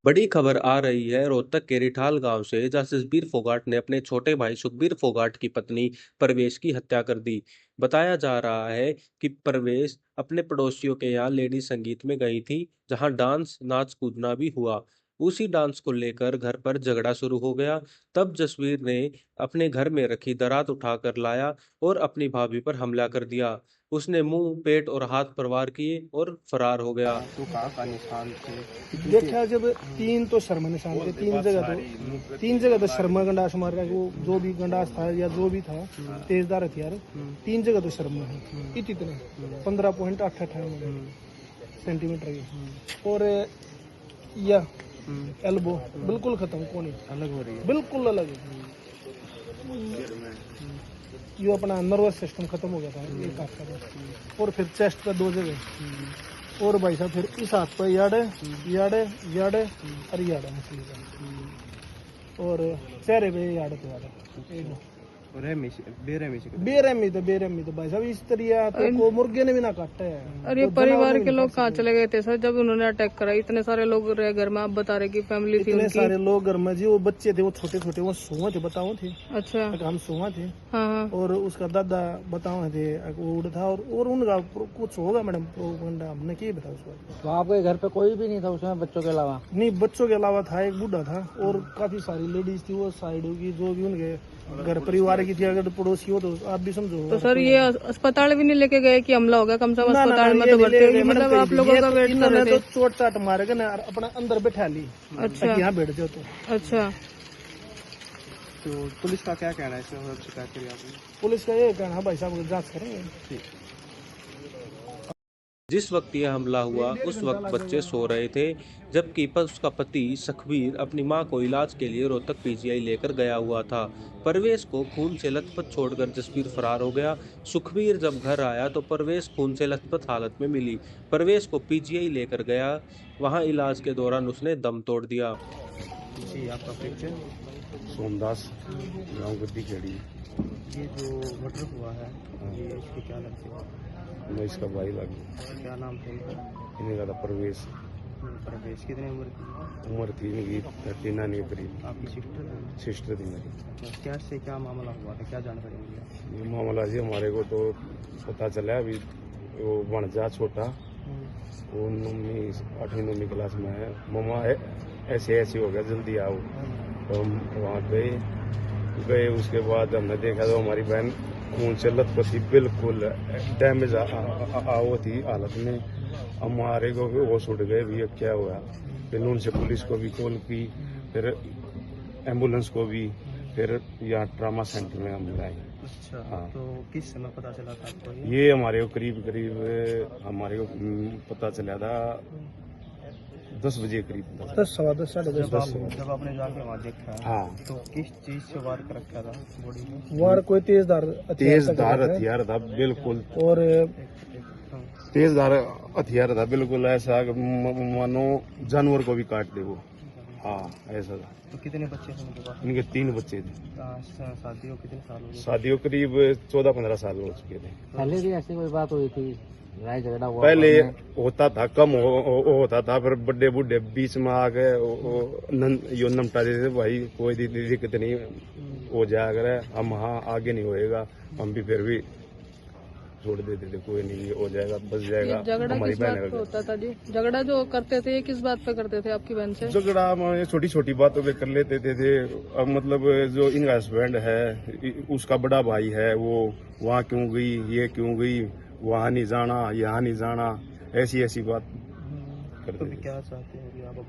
बड़ी खबर आ रही है रोहतक के रिठाल गांव से, जहां जसबीर फोगाट ने अपने छोटे भाई सुखबीर फोगाट की पत्नी परवेश की हत्या कर दी। बताया जा रहा है कि परवेश अपने पड़ोसियों के यहाँ लेडी संगीत में गई थी, जहां डांस नाच कूदना भी हुआ। उसी डांस को लेकर घर पर झगड़ा शुरू हो गया। तब जसबीर ने अपने घर में रखी दरात उठाकर लाया और अपनी भाभी पर हमला कर दिया। उसने मुंह, पेट और हाथ पर वार किए और फरार हो गया। तो कहाँ का निशान थे? देखा जब तीन तो शर्मा निशान थे, तीन जगह तो शर्मा गंडास मार रहा है। वो जो भी गंडास था या जो भी था तेजदार हथियार, तीन जगह तो शर्मा है। इतने 15.88 सेंटीमीटर की। और यह एल्बो बिल्कुल खत्म, कोनी अलग हो रही है। बिल्कुल अलग है। ये अपना नर्वस सिस्टम खत्म हो गया था एक हाथ का। और फिर चेस्ट पे 2 जगह। और भाई साहब फिर इस हाथ पे याड़े याड़े याड़े और याड़े मछली का। और चेहरे पे याड़े तो याड़े। बेरहमी तो भाई साहब इस तरह को मुर्गे ने भी ना काटा है। और ये परिवार के लोग कहाँ चले गए थे सर जब उन्होंने अटैक करा? इतने सारे लोग रहे घर में, आप बता रहे कि फैमिली थी इतने उनकी। सारे लोग घर में जी, वो बच्चे थे, वो छोटे छोटे, वो सुहा थे, बताओ थे। अच्छा। हम सुहा थे। हाँ। और उसका दादा बताओ थे, वो उड़ था। और उनका कुछ होगा मैडम, प्रोपगेंडा हमने क्या बताया उसको। तो आपके घर पे कोई भी नहीं था उसमें बच्चों के अलावा? नहीं, बच्चों के अलावा था, एक बूढ़ा था और काफी सारी लेडीज थी। वो साइड होगी जो भी उनके घर परिवार की थी। अगर पड़ोसी हो तो आप भी समझो। तो सर ये अस्पताल भी नहीं लेके गए कि हमला हो गया? कम से कम अस्पताल में तो भर्ती होगी, मतलब आप लोगों का वेट कर रहे थे। तो चोट चाट मारेगा ना, अपना अंदर बैठा ली। अच्छा, यहाँ बैठ जाओ तो। अच्छा। तो पुलिस का क्या कहना है इसमें? शिकायत करी आपने? पुलिस का ये कहना है भाई साहब जांच करेंगे। जिस वक्त यह हमला हुआ उस वक्त बच्चे सो रहे थे, जबकि उसका पति सखबीर अपनी मां को इलाज के लिए रोहतक पीजीआई लेकर गया हुआ था। परवेश को खून से लथपथ छोड़कर जसबीर फरार हो गया। सुखबीर जब घर आया तो परवेश खून से लथपथ हालत में मिली। परवेश को पीजीआई लेकर गया, वहां इलाज के दौरान उसने दम तोड़ दिया। जी, आपका परिचय? सोमदास, गाँव गद्दी खेड़ी। ये जो मर्डर हुआ है, ये इसके क्या लगते हैं? मैं इसका भाई लगी। क्या नाम था इनका? इन्हें का था परवेश। परवेश कितनी उम्र की? उम्र थी इनकी 39 के करीब। आपकी सिस्टर है? सिस्टर थी मेरी। तो क्या से क्या मामला हुआ था, क्या जानकारी मिली? ये मामला जी हमारे को तो पता चला अभी। वो बनजा छोटा, वो 8वीं 9वीं क्लास में है। मम्मा ऐसे हो गया, जल्दी आओ। तो हम वहाँ गए। उसके बाद हमने देखा तो हमारी बहन खून से लथपथ थी, बिल्कुल डैमेज आओ थी हालत में। हमारे को होश उड़ गए भी, क्या हुआ। फिर उनसे पुलिस को भी कॉल की, फिर एम्बुलेंस को भी, फिर यहाँ ट्रामा सेंटर में हम लाए। अच्छा। हाँ। तो किस समय पता चला था आपको? ये हमारे को करीब हमारे को पता चला था 10 बजे करीब। 10 सवा 10 साढ़े 10। जब आपने जाके वहाँ देखा, हाँ। तो किस चीज से वार कर रखा था बॉडी में? वार कोई तेजधार हथियार था, बिल्कुल और तेजधार हथियार था, बिल्कुल ऐसा मानो जानवर को भी काट दे वो। हाँ, ऐसा था। तो कितने बच्चे थे उनके पास? इनके 3 बच्चे थे। शादी को कितने साल हो गए? शादियों करीब 14-15 साल हो चुके थे। पहले भी ऐसी कोई बात हुई थी, लड़ाई झगड़ा हुआ? पहले होता था, कम होता था, फिर बड़े बूढ़े बीच में आ गए, यो नमटा देते भाई, कोई दिक्कत नहीं हो जाया करे, हम हाँ आगे नहीं होएगा, हम भी फिर भी छोड़ देते थे, कोई नहीं हो जाएगा, बच जाएगा। झगड़ा हमारी किस बात बहन पे होता था जी? झगड़ा जो करते थे ये किस बात पे करते थे आपकी बहन से? झगड़ा हम छोटी छोटी बातों पे कर लेते थे। अब मतलब जो इनका हस्बैंड है, उसका बड़ा भाई है, वो वहाँ क्यों गई, ये क्यों गई, वहाँ नहीं जाना, यहाँ नहीं जाना, ऐसी बात करते थे। क्या चाहते हैं आप?